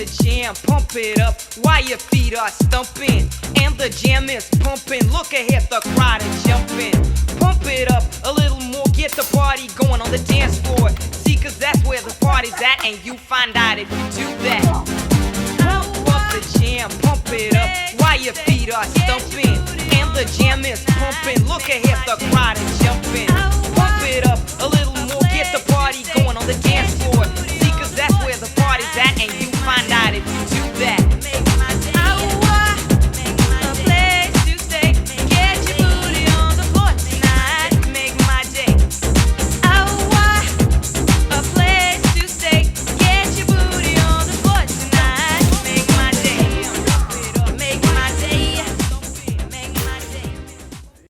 the jam, pump it up while your feet are stumping. And the jam is pumping, look ahead, the crowd is jumping. Pump it up a little more, get the party going on the dance floor. See, cause that's where the party's at, and you find out if you do that. Pump up the jam, pump it up while your feet are stumping. And the jam is pumping, look ahead, the crowd is jumping. Pump it up a